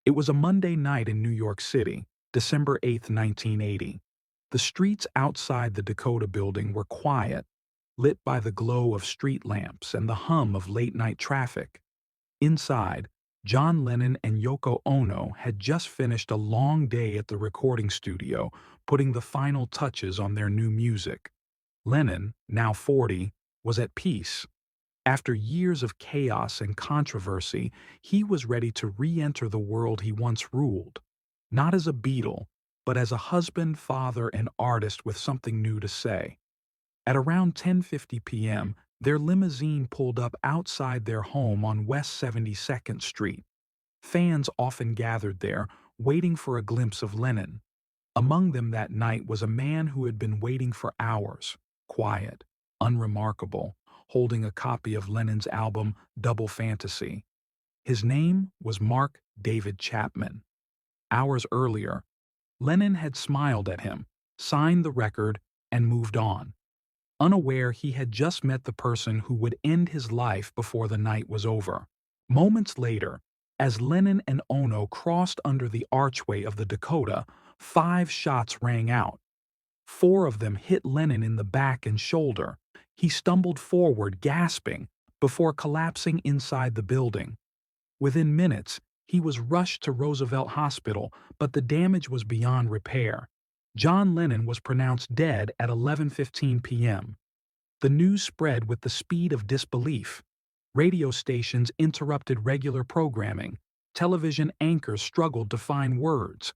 It was a Monday night in New York City, December 8th, 1980. The streets outside the Dakota Building were quiet, lit by the glow of street lamps and the hum of late-night traffic. Inside, John Lennon and Yoko Ono had just finished a long day at the recording studio, putting the final touches on their new music. Lennon, now 40, was at peace. After years of chaos and controversy, he was ready to re-enter the world he once ruled, not as a Beatle, but as a husband, father, and artist with something new to say. At around 10:50 p.m., their limousine pulled up outside their home on West 72nd Street. Fans often gathered there, waiting for a glimpse of Lennon. Among them that night was a man who had been waiting for hours, quiet, unremarkable, holding a copy of Lennon's album Double Fantasy. His name was Mark David Chapman. Hours earlier, Lennon had smiled at him, signed the record, and moved on, unaware he had just met the person who would end his life before the night was over. Moments later, as Lennon and Ono crossed under the archway of the Dakota, 5 shots rang out. 4 of them hit Lennon in the back and shoulder. He stumbled forward, gasping, before collapsing inside the building. Within minutes, he was rushed to Roosevelt Hospital, but the damage was beyond repair. John Lennon was pronounced dead at 11:15 p.m. The news spread with the speed of disbelief. Radio stations interrupted regular programming. Television anchors struggled to find words.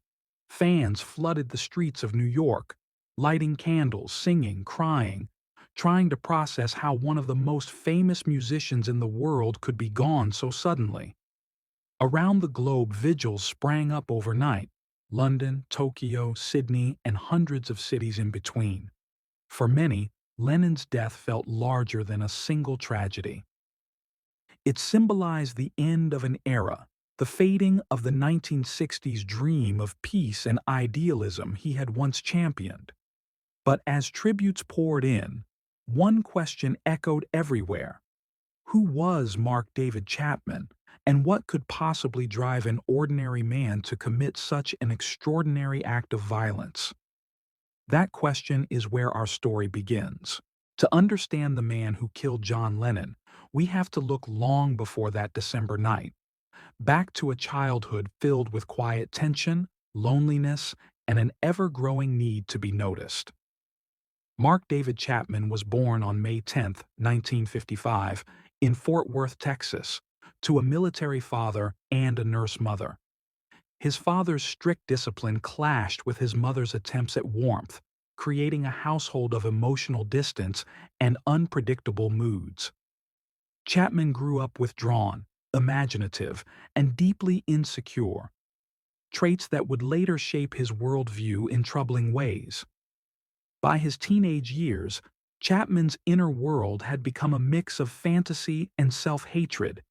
Fans flooded the streets of New York, lighting candles, singing, crying, trying to process how one of the most famous musicians in the world could be gone so suddenly. Around the globe, vigils sprang up overnight: London, Tokyo, Sydney, and hundreds of cities in between. For many, Lennon's death felt larger than a single tragedy. It symbolized the end of an era, the fading of the 1960s dream of peace and idealism he had once championed. But as tributes poured in, one question echoed everywhere. Who was Mark David Chapman, and what could possibly drive an ordinary man to commit such an extraordinary act of violence? That question is where our story begins. To understand the man who killed John Lennon, we have to look long before that December night, back to a childhood filled with quiet tension, loneliness, and an ever-growing need to be noticed. Mark David Chapman was born on May 10, 1955, in Fort Worth, Texas, to a military father and a nurse mother. His father's strict discipline clashed with his mother's attempts at warmth, creating a household of emotional distance and unpredictable moods. Chapman grew up withdrawn, imaginative, and deeply insecure, traits that would later shape his worldview in troubling ways. By his teenage years, Chapman's inner world had become a mix of fantasy and self-hatred.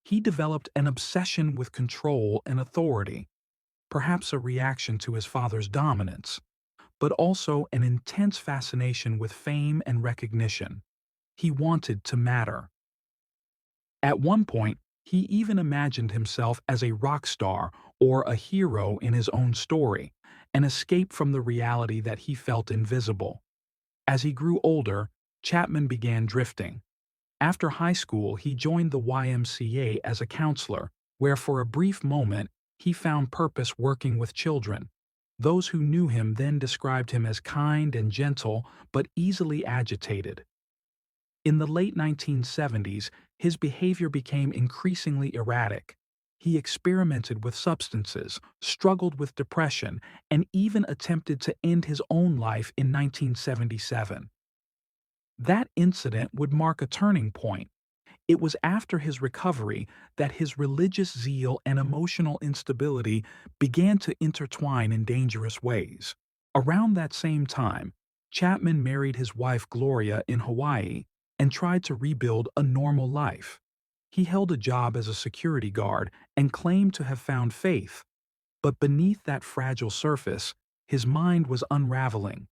He developed an obsession with control and authority, perhaps a reaction to his father's dominance, but also an intense fascination with fame and recognition. He wanted to matter. At one point, he even imagined himself as a rock star or a hero in his own story, an escape from the reality that he felt invisible. As he grew older, Chapman began drifting. After high school, he joined the YMCA as a counselor, where for a brief moment he found purpose working with children. Those who knew him then described him as kind and gentle, but easily agitated. In the late 1970s, his behavior became increasingly erratic. He experimented with substances, struggled with depression, and even attempted to end his own life in 1977. That incident would mark a turning point. It was after his recovery that his religious zeal and emotional instability began to intertwine in dangerous ways. Around that same time, Chapman married his wife Gloria in Hawaii and tried to rebuild a normal life. He held a job as a security guard and claimed to have found faith. But beneath that fragile surface, his mind was unraveling.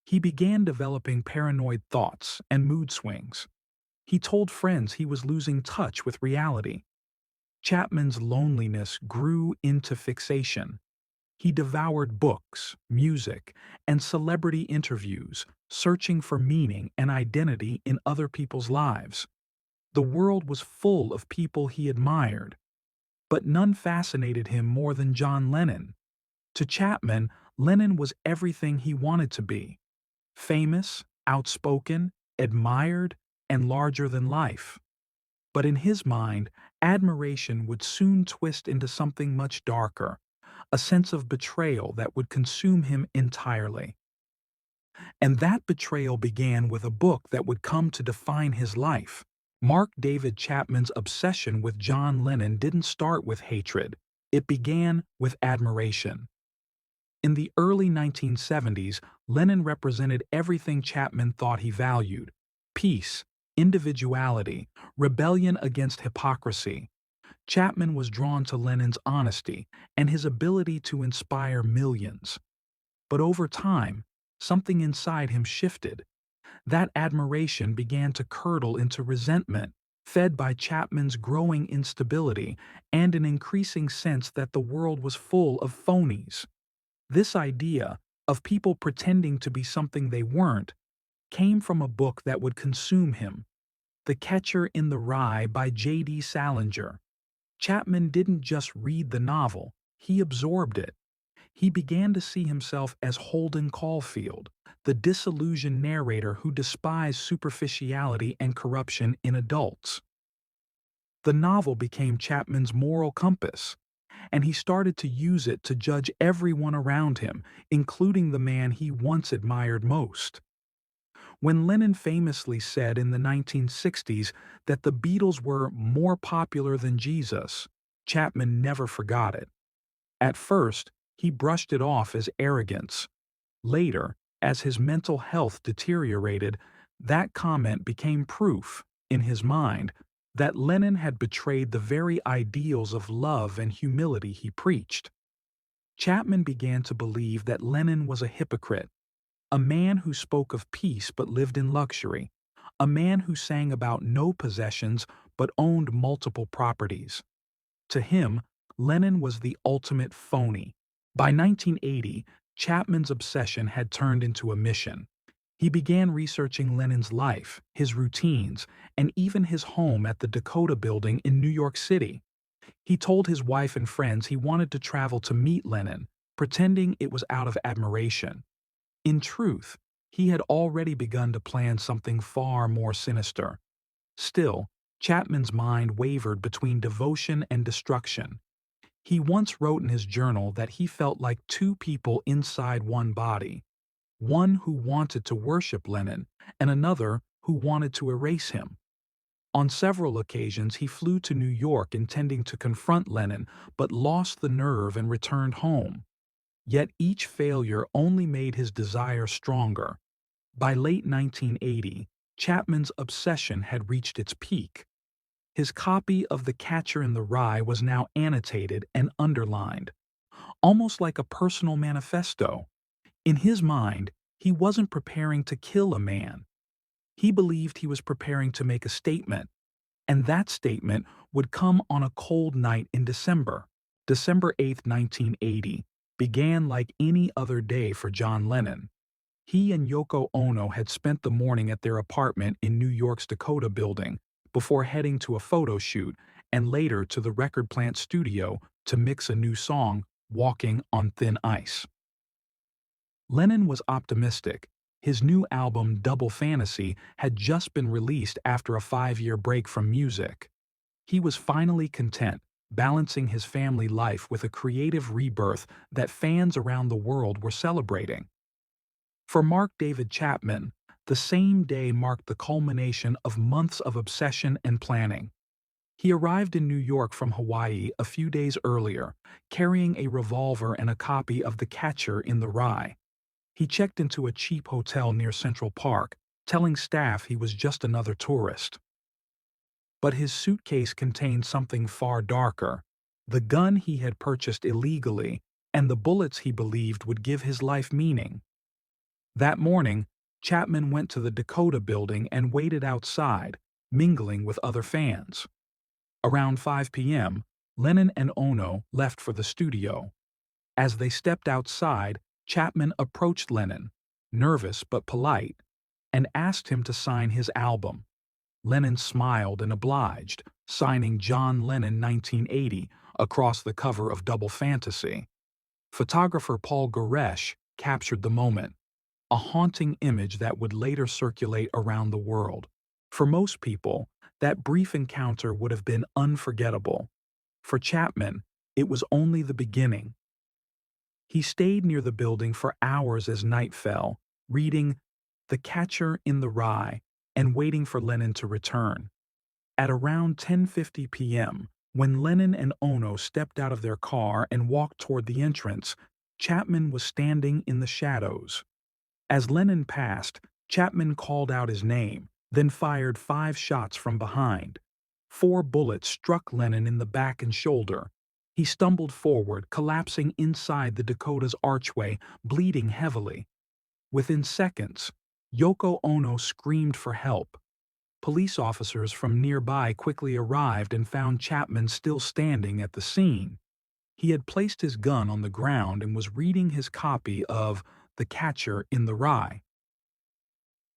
He began developing paranoid thoughts and mood swings. He told friends he was losing touch with reality. Chapman's loneliness grew into fixation. He devoured books, music, and celebrity interviews, searching for meaning and identity in other people's lives. The world was full of people he admired, but none fascinated him more than John Lennon. To Chapman, Lennon was everything he wanted to be: famous, outspoken, admired, and larger than life. But in his mind, admiration would soon twist into something much darker, a sense of betrayal that would consume him entirely. And that betrayal began with a book that would come to define his life. Mark David Chapman's obsession with John Lennon didn't start with hatred. It began with admiration. In the early 1970s, Lennon represented everything Chapman thought he valued: peace, individuality, rebellion against hypocrisy. Chapman was drawn to Lennon's honesty and his ability to inspire millions. But over time, something inside him shifted. That admiration began to curdle into resentment, fed by Chapman's growing instability and an increasing sense that the world was full of phonies. This idea of people pretending to be something they weren't came from a book that would consume him: The Catcher in the Rye by J.D. Salinger. Chapman didn't just read the novel, he absorbed it. He began to see himself as Holden Caulfield, the disillusioned narrator who despised superficiality and corruption in adults. The novel became Chapman's moral compass, and he started to use it to judge everyone around him, including the man he once admired most. When Lennon famously said in the 1960s that the Beatles were more popular than Jesus, Chapman never forgot it. At first, he brushed it off as arrogance. Later, as his mental health deteriorated, that comment became proof, in his mind, that Lennon had betrayed the very ideals of love and humility he preached. Chapman began to believe that Lennon was a hypocrite, a man who spoke of peace but lived in luxury, a man who sang about no possessions but owned multiple properties. To him, Lennon was the ultimate phony. By 1980, Chapman's obsession had turned into a mission. He began researching Lennon's life, his routines, and even his home at the Dakota Building in New York City. He told his wife and friends he wanted to travel to meet Lennon, pretending it was out of admiration. In truth, he had already begun to plan something far more sinister. Still, Chapman's mind wavered between devotion and destruction. He once wrote in his journal that he felt like two people inside one body: one who wanted to worship Lennon and another who wanted to erase him. On several occasions, he flew to New York intending to confront Lennon, but lost the nerve and returned home. Yet each failure only made his desire stronger. By late 1980, Chapman's obsession had reached its peak. His copy of The Catcher in the Rye was now annotated and underlined, almost like a personal manifesto. In his mind, he wasn't preparing to kill a man. He believed he was preparing to make a statement, and that statement would come on a cold night in December. December 8, 1980, began like any other day for John Lennon. He and Yoko Ono had spent the morning at their apartment in New York's Dakota Building before heading to a photo shoot and later to the record plant studio to mix a new song, Walking on Thin Ice. Lennon was optimistic. His new album, Double Fantasy, had just been released after a 5-year break from music. He was finally content, balancing his family life with a creative rebirth that fans around the world were celebrating. For Mark David Chapman, the same day marked the culmination of months of obsession and planning. He arrived in New York from Hawaii a few days earlier, carrying a revolver and a copy of The Catcher in the Rye. He checked into a cheap hotel near Central Park, telling staff he was just another tourist. But his suitcase contained something far darker: the gun he had purchased illegally and the bullets he believed would give his life meaning. That morning, Chapman went to the Dakota Building and waited outside, mingling with other fans. Around 5 p.m., Lennon and Ono left for the studio. As they stepped outside, Chapman approached Lennon, nervous but polite, and asked him to sign his album. Lennon smiled and obliged, signing John Lennon 1980 across the cover of Double Fantasy. Photographer Paul Goresh captured the moment, a haunting image that would later circulate around the world. For most people, that brief encounter would have been unforgettable. For Chapman, it was only the beginning. He stayed near the building for hours as night fell, reading The Catcher in the Rye and waiting for Lennon to return. At around 10:50 p.m., when Lennon and Ono stepped out of their car and walked toward the entrance, Chapman was standing in the shadows. As Lennon passed, Chapman called out his name, then fired 5 shots from behind. 4 bullets struck Lennon in the back and shoulder. He stumbled forward, collapsing inside the Dakota's archway, bleeding heavily. Within seconds, Yoko Ono screamed for help. Police officers from nearby quickly arrived and found Chapman still standing at the scene. He had placed his gun on the ground and was reading his copy of The Catcher in the Rye.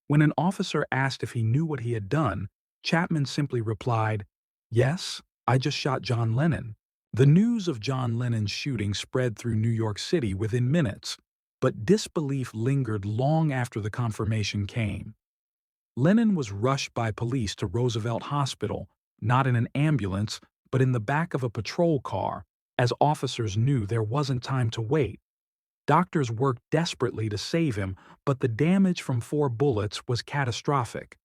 When an officer asked if he knew what he had done, Chapman simply replied, "Yes, I just shot John Lennon." The news of John Lennon's shooting spread through New York City within minutes, but disbelief lingered long after the confirmation came. Lennon was rushed by police to Roosevelt Hospital, not in an ambulance, but in the back of a patrol car, as officers knew there wasn't time to wait. Doctors worked desperately to save him, but the damage from 4 bullets was catastrophic.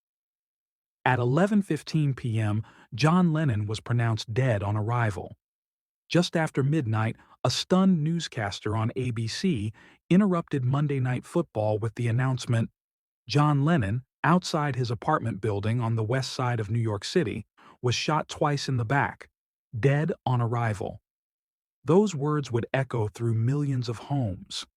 At 11:15 p.m., John Lennon was pronounced dead on arrival. Just after midnight, a stunned newscaster on ABC interrupted Monday Night Football with the announcement, John Lennon, outside his apartment building on the west side of New York City, was shot twice in the back, dead on arrival. Those words would echo through millions of homes.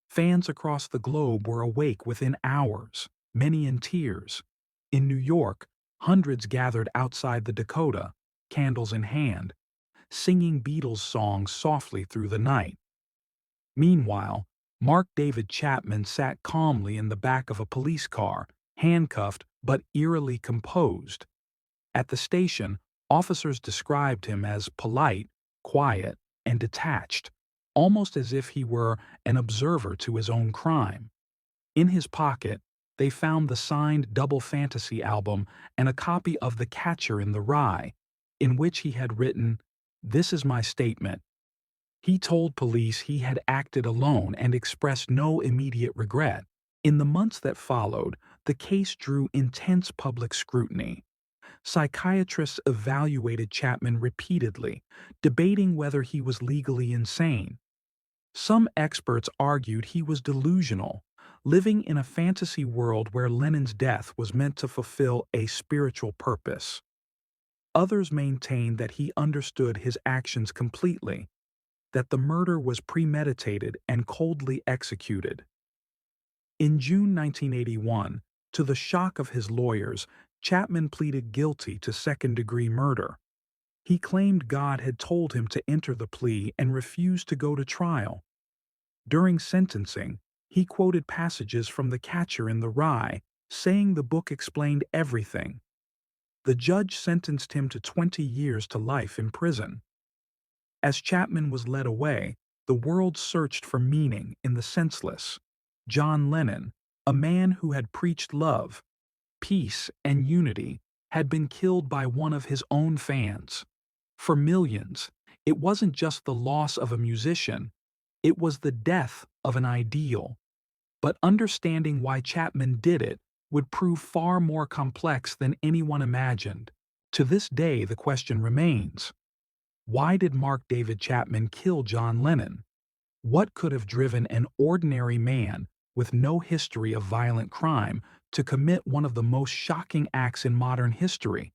Fans across the globe were awake within hours, many in tears. In New York, hundreds gathered outside the Dakota, candles in hand, singing Beatles songs softly through the night. Meanwhile, Mark David Chapman sat calmly in the back of a police car, handcuffed but eerily composed. At the station, officers described him as polite, quiet, and detached, almost as if he were an observer to his own crime. In his pocket, they found the signed Double Fantasy album and a copy of The Catcher in the Rye, in which he had written, "This is my statement." He told police he had acted alone and expressed no immediate regret. In the months that followed, the case drew intense public scrutiny. Psychiatrists evaluated Chapman repeatedly, debating whether he was legally insane. Some experts argued he was delusional, living in a fantasy world where Lennon's death was meant to fulfill a spiritual purpose. Others maintained that he understood his actions completely, that the murder was premeditated and coldly executed. In June 1981, to the shock of his lawyers, Chapman pleaded guilty to second-degree murder. He claimed God had told him to enter the plea and refused to go to trial. During sentencing, he quoted passages from The Catcher in the Rye, saying the book explained everything. The judge sentenced him to 20 years to life in prison. As Chapman was led away, the world searched for meaning in the senseless. John Lennon, a man who had preached love, peace, and unity, had been killed by one of his own fans. For millions, it wasn't just the loss of a musician, it was the death of an ideal. But understanding why Chapman did it would prove far more complex than anyone imagined. To this day, the question remains, why did Mark David Chapman kill John Lennon? What could have driven an ordinary man with no history of violent crime to commit one of the most shocking acts in modern history?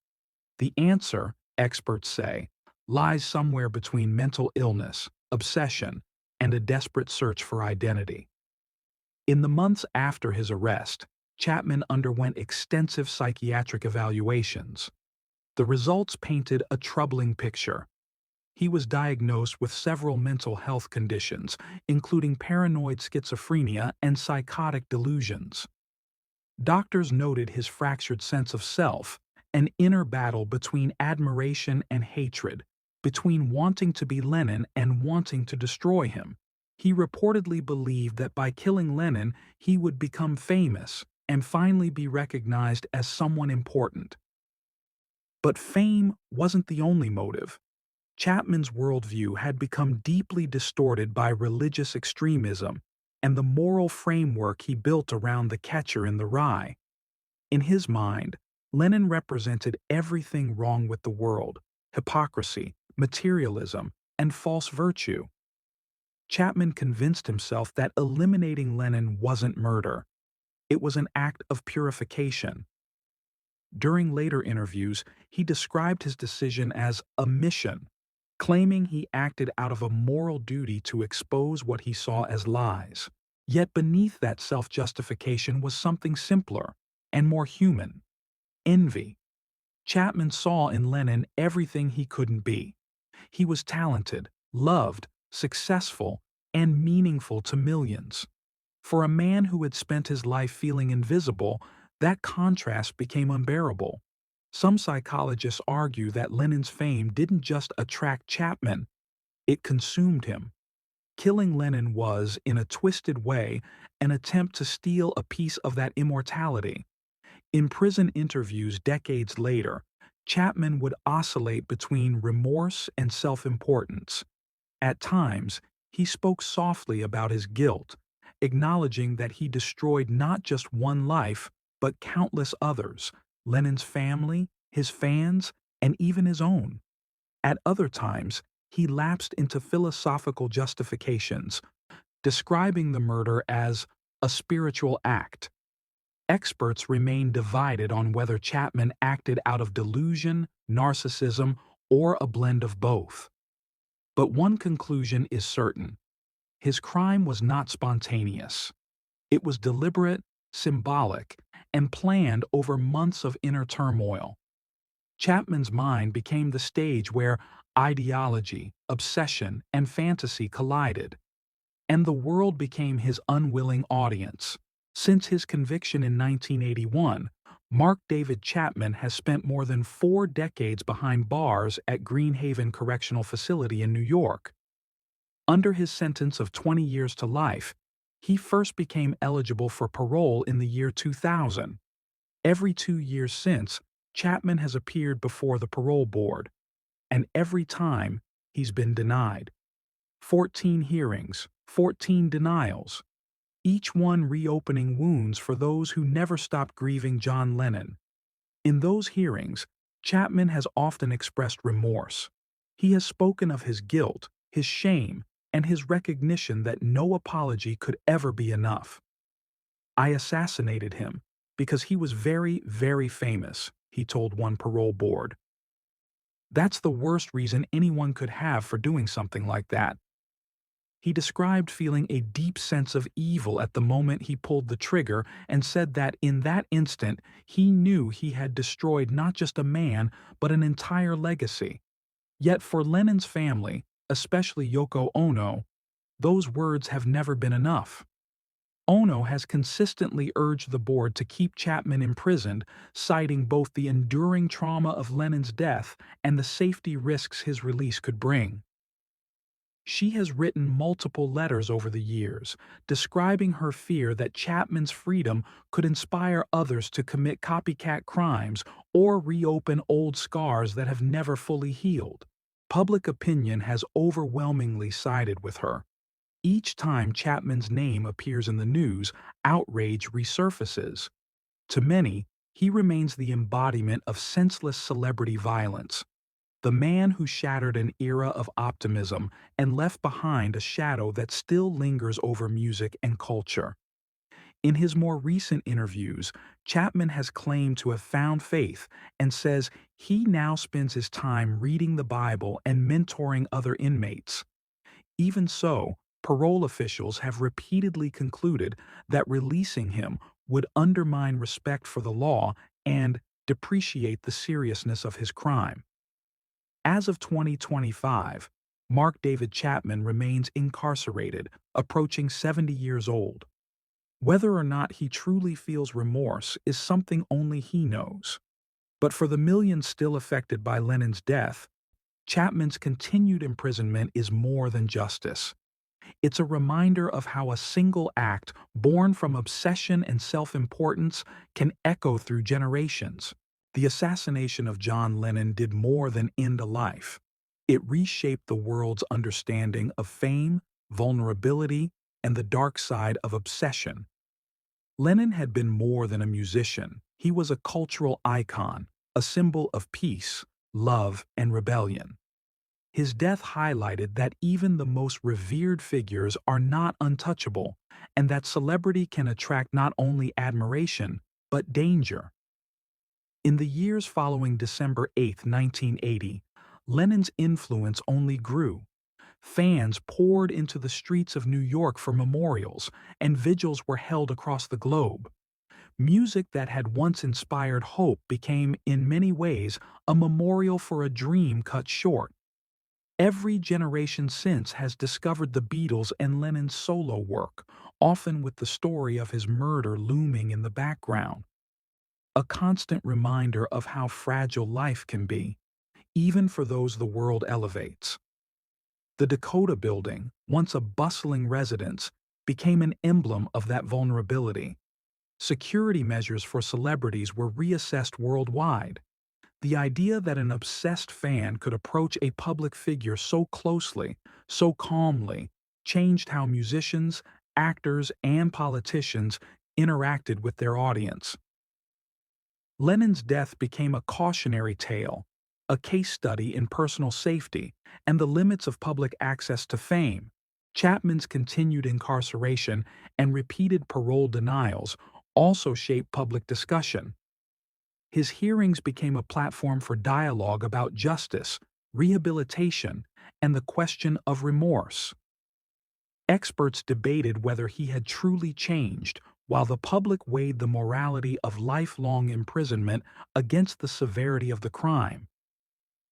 The answer, experts say, lies somewhere between mental illness, obsession, and a desperate search for identity. In the months after his arrest, Chapman underwent extensive psychiatric evaluations. The results painted a troubling picture. He was diagnosed with several mental health conditions, including paranoid schizophrenia and psychotic delusions. Doctors noted his fractured sense of self, an inner battle between admiration and hatred, between wanting to be Lennon and wanting to destroy him. He reportedly believed that by killing Lennon, he would become famous and finally be recognized as someone important. But fame wasn't the only motive. Chapman's worldview had become deeply distorted by religious extremism and the moral framework he built around the catcher in the rye. In his mind, Lennon represented everything wrong with the world: hypocrisy, materialism, and false virtue. Chapman convinced himself that eliminating Lennon wasn't murder. It was an act of purification. During later interviews, he described his decision as a mission, claiming he acted out of a moral duty to expose what he saw as lies. Yet beneath that self-justification was something simpler and more human: envy. Chapman saw in Lennon everything he couldn't be. He was talented, loved, successful, and meaningful to millions. For a man who had spent his life feeling invisible, that contrast became unbearable. Some psychologists argue that Lennon's fame didn't just attract Chapman, it consumed him. Killing Lennon was, in a twisted way, an attempt to steal a piece of that immortality. In prison interviews decades later, Chapman would oscillate between remorse and self-importance. At times, he spoke softly about his guilt, acknowledging that he destroyed not just one life, but countless others: Lennon's family, his fans, and even his own. At other times, he lapsed into philosophical justifications, describing the murder as a spiritual act. Experts remain divided on whether Chapman acted out of delusion, narcissism, or a blend of both. But one conclusion is certain: his crime was not spontaneous. It was deliberate, symbolic, and planned over months of inner turmoil. Chapman's mind became the stage where ideology, obsession, and fantasy collided, and the world became his unwilling audience. Since his conviction in 1981, Mark David Chapman has spent more than 4 decades behind bars at Greenhaven Correctional Facility in New York. Under his sentence of 20 years to life, he first became eligible for parole in the year 2000. Every 2 years since, Chapman has appeared before the parole board, and every time he's been denied. 14 hearings, 14 denials, each one reopening wounds for those who never stopped grieving John Lennon. In those hearings, Chapman has often expressed remorse. He has spoken of his guilt, his shame, and his recognition that no apology could ever be enough. "I assassinated him because he was very, very famous," he told one parole board. "That's the worst reason anyone could have for doing something like that." He described feeling a deep sense of evil at the moment he pulled the trigger and said that in that instant he knew he had destroyed not just a man but an entire legacy. Yet for Lennon's family, especially Yoko Ono, those words have never been enough. Ono has consistently urged the board to keep Chapman imprisoned, citing both the enduring trauma of Lennon's death and the safety risks his release could bring. She has written multiple letters over the years, describing her fear that Chapman's freedom could inspire others to commit copycat crimes or reopen old scars that have never fully healed. Public opinion has overwhelmingly sided with her. Each time Chapman's name appears in the news, outrage resurfaces. To many, he remains the embodiment of senseless celebrity violence, the man who shattered an era of optimism and left behind a shadow that still lingers over music and culture. In his more recent interviews, Chapman has claimed to have found faith and says he now spends his time reading the Bible and mentoring other inmates. Even so, parole officials have repeatedly concluded that releasing him would undermine respect for the law and depreciate the seriousness of his crime. As of 2025, Mark David Chapman remains incarcerated, approaching 70 years old. Whether or not he truly feels remorse is something only he knows. But for the millions still affected by Lennon's death, Chapman's continued imprisonment is more than justice. It's a reminder of how a single act born from obsession and self-importance can echo through generations. The assassination of John Lennon did more than end a life. It reshaped the world's understanding of fame, vulnerability, and the dark side of obsession. Lennon had been more than a musician. He was a cultural icon, a symbol of peace, love, and rebellion. His death highlighted that even the most revered figures are not untouchable, and that celebrity can attract not only admiration, but danger. In the years following December 8, 1980, Lennon's influence only grew. Fans poured into the streets of New York for memorials, and vigils were held across the globe. Music that had once inspired hope became, in many ways, a memorial for a dream cut short. Every generation since has discovered the Beatles and Lennon's solo work, often with the story of his murder looming in the background. A constant reminder of how fragile life can be, even for those the world elevates. The Dakota Building, once a bustling residence, became an emblem of that vulnerability. Security measures for celebrities were reassessed worldwide. The idea that an obsessed fan could approach a public figure so closely, so calmly, changed how musicians, actors, and politicians interacted with their audience. Lennon's death became a cautionary tale, a case study in personal safety and the limits of public access to fame. Chapman's continued incarceration and repeated parole denials also shaped public discussion. His hearings became a platform for dialogue about justice, rehabilitation, and the question of remorse. Experts debated whether he had truly changed, while the public weighed the morality of lifelong imprisonment against the severity of the crime.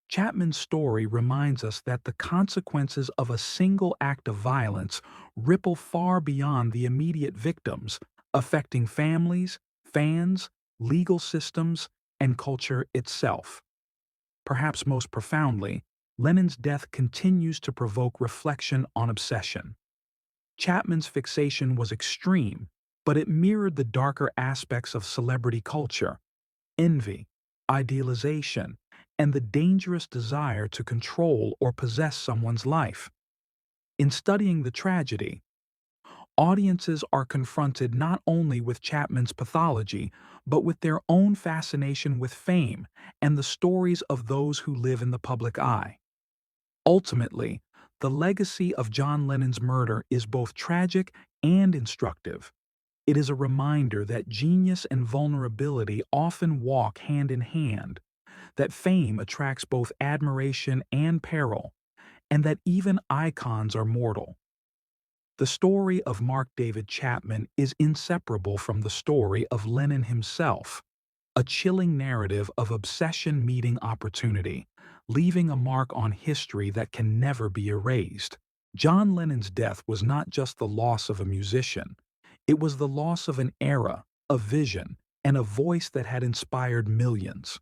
Chapman's story reminds us that the consequences of a single act of violence ripple far beyond the immediate victims, affecting families, fans, legal systems, and culture itself. Perhaps most profoundly, Lennon's death continues to provoke reflection on obsession. Chapman's fixation was extreme, but it mirrored the darker aspects of celebrity culture: envy, idealization, and the dangerous desire to control or possess someone's life. In studying the tragedy, audiences are confronted not only with Chapman's pathology, but with their own fascination with fame and the stories of those who live in the public eye. Ultimately, the legacy of John Lennon's murder is both tragic and instructive. It is a reminder that genius and vulnerability often walk hand in hand, that fame attracts both admiration and peril, and that even icons are mortal. The story of Mark David Chapman is inseparable from the story of Lennon himself, a chilling narrative of obsession meeting opportunity, leaving a mark on history that can never be erased. John Lennon's death was not just the loss of a musician, it was the loss of an era, a vision, and a voice that had inspired millions.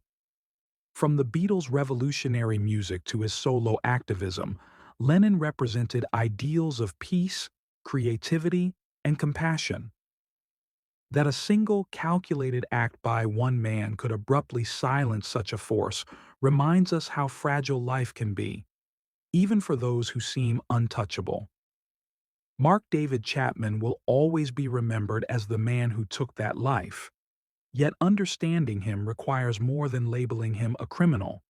From the Beatles' revolutionary music to his solo activism, Lennon represented ideals of peace, creativity, and compassion. That a single, calculated act by one man could abruptly silence such a force reminds us how fragile life can be, even for those who seem untouchable. Mark David Chapman will always be remembered as the man who took that life, yet understanding him requires more than labeling him a criminal.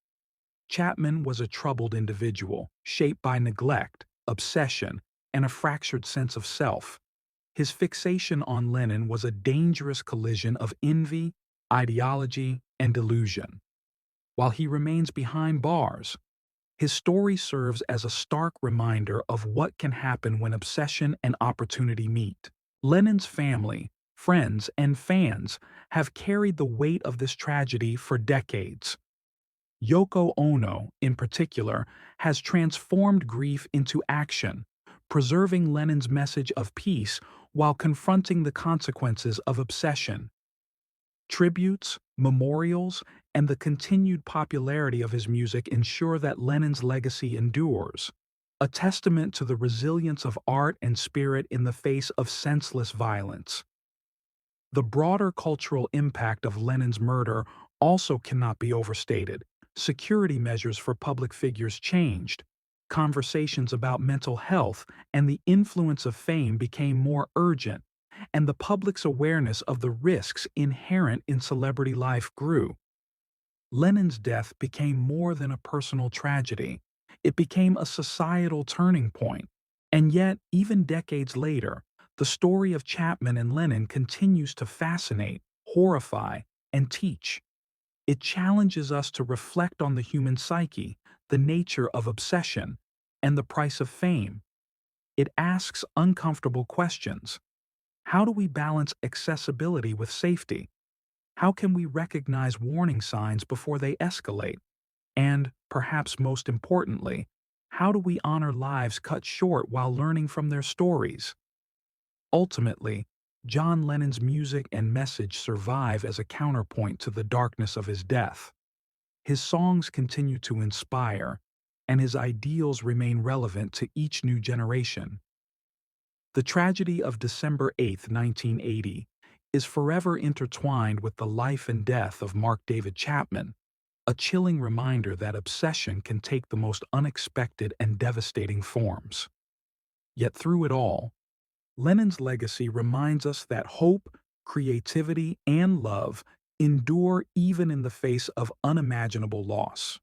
Chapman was a troubled individual, shaped by neglect, obsession, and a fractured sense of self. His fixation on Lennon was a dangerous collision of envy, ideology, and delusion. While he remains behind bars, his story serves as a stark reminder of what can happen when obsession and opportunity meet. Lennon's family, friends, and fans have carried the weight of this tragedy for decades. Yoko Ono, in particular, has transformed grief into action, preserving Lennon's message of peace while confronting the consequences of obsession. Tributes, memorials, and the continued popularity of his music ensure that Lennon's legacy endures, a testament to the resilience of art and spirit in the face of senseless violence. The broader cultural impact of Lennon's murder also cannot be overstated. Security measures for public figures changed. Conversations about mental health and the influence of fame became more urgent, and the public's awareness of the risks inherent in celebrity life grew. Lennon's death became more than a personal tragedy. It became a societal turning point. And yet, even decades later, the story of Chapman and Lennon continues to fascinate, horrify, and teach. It challenges us to reflect on the human psyche, the nature of obsession, and the price of fame. It asks uncomfortable questions. How do we balance accessibility with safety? How can we recognize warning signs before they escalate? And, perhaps most importantly, how do we honor lives cut short while learning from their stories? Ultimately, John Lennon's music and message survive as a counterpoint to the darkness of his death. His songs continue to inspire, and his ideals remain relevant to each new generation. The tragedy of December 8, 1980, is forever intertwined with the life and death of Mark David Chapman, a chilling reminder that obsession can take the most unexpected and devastating forms. Yet through it all, Lennon's legacy reminds us that hope, creativity, and love endure even in the face of unimaginable loss.